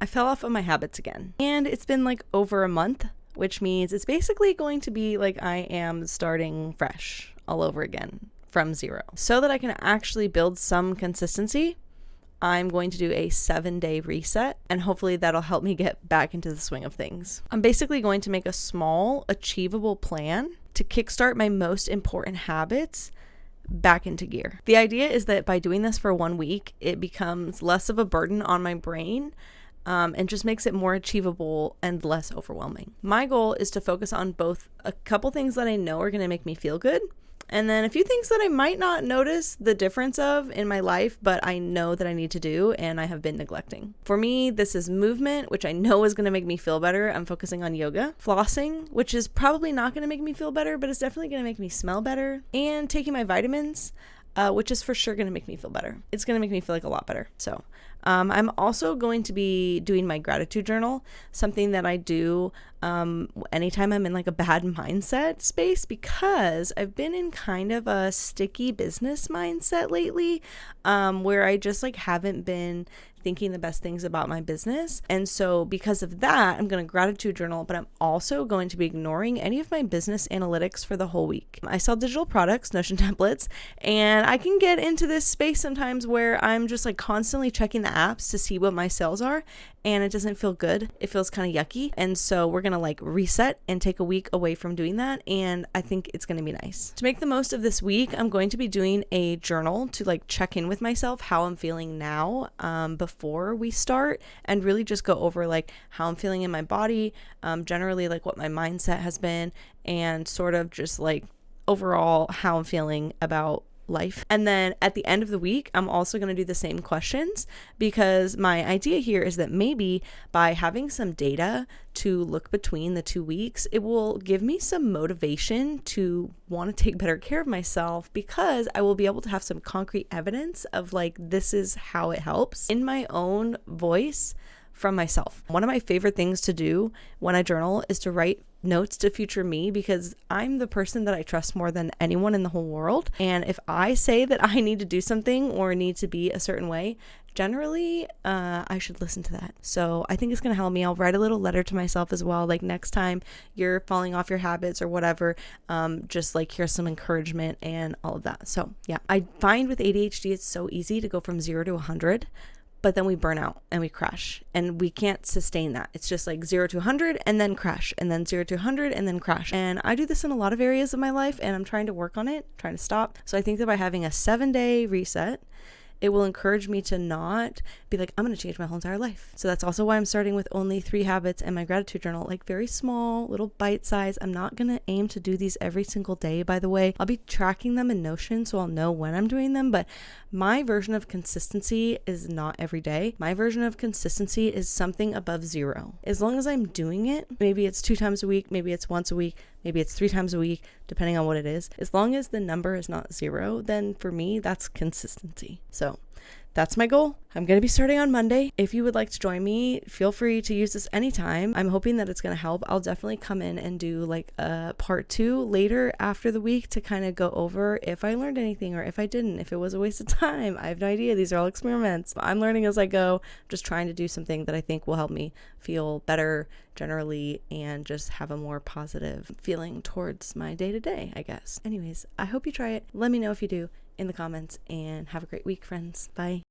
I fell off of my habits again. And it's been like over a month, which means it's basically going to be like I am starting fresh all over again from zero. So that I can actually build some consistency, I'm going to do a 7-day reset, and hopefully that'll help me get back into the swing of things. I'm basically going to make a small, achievable plan to kickstart my most important habits back into gear. The idea is that by doing this for 1 week, it becomes less of a burden on my brain, and just makes it more achievable and less overwhelming. My goal is to focus on both a couple things that I know are going to make me feel good, and then a few things that I might not notice the difference of in my life, but I know that I need to do and I have been neglecting. For me, this is movement, which I know is going to make me feel better. I'm focusing on yoga. Flossing, which is probably not going to make me feel better, but it's definitely going to make me smell better. And taking my vitamins, which is for sure going to make me feel better. It's going to make me feel like a lot better. So I'm also going to be doing my gratitude journal, something that I do anytime I'm in like a bad mindset space, because I've been in kind of a sticky business mindset lately, where I just like haven't been thinking the best things about my business. And so because of that, I'm going to gratitude journal, but I'm also going to be ignoring any of my business analytics for the whole week. I sell digital products, Notion templates, and I can get into this space sometimes where I'm just like constantly checking the apps to see what my sales are, and it doesn't feel good. It feels kind of yucky. And so we're going to like reset and take a week away from doing that. And I think it's going to be nice. To make the most of this week, I'm going to be doing a journal to like check in with myself, how I'm feeling now, before we start, and really just go over like how I'm feeling in my body, generally like what my mindset has been, and sort of just like overall how I'm feeling about life. And then at the end of the week, I'm also going to do the same questions, because my idea here is that maybe by having some data to look between the 2 weeks, it will give me some motivation to want to take better care of myself, because I will be able to have some concrete evidence of like, this is how it helps in my own voice from myself. One of my favorite things to do when I journal is to write notes to future me, because I'm the person that I trust more than anyone in the whole world. And if I say that I need to do something or need to be a certain way, generally I should listen to that. So I think it's going to help me. I'll write a little letter to myself as well. Like next time you're falling off your habits or whatever, just like here's some encouragement and all of that. So yeah, I find with ADHD, it's so easy to go from 0 to 100. But then we burn out and we crash, and we can't sustain that. It's just like 0 to 100 and then crash, and then 0 to 100 and then crash. And I do this in a lot of areas of my life, and I'm trying to work on it, trying to stop. So I think that by having a 7-day reset, it will encourage me to not be like, I'm going to change my whole entire life. So that's also why I'm starting with only 3 habits and my gratitude journal, like very small, little bite size. I'm not going to aim to do these every single day, by the way. I'll be tracking them in Notion, so I'll know when I'm doing them. But my version of consistency is not every day. My version of consistency is something above 0. As long as I'm doing it, maybe it's 2 times a week, maybe it's once a week, maybe it's 3 times a week, depending on what it is. As long as the number is not 0, then for me, that's consistency. So that's my goal. I'm going to be starting on Monday. If you would like to join me, feel free to use this anytime. I'm hoping that it's going to help. I'll definitely come in and do like a part 2 later after the week to kind of go over if I learned anything or if I didn't, if it was a waste of time. I have no idea. These are all experiments. I'm learning as I go, just trying to do something that I think will help me feel better generally and just have a more positive feeling towards my day-to-day, I guess. Anyways, I hope you try it. Let me know if you do in the comments, and have a great week, friends. Bye.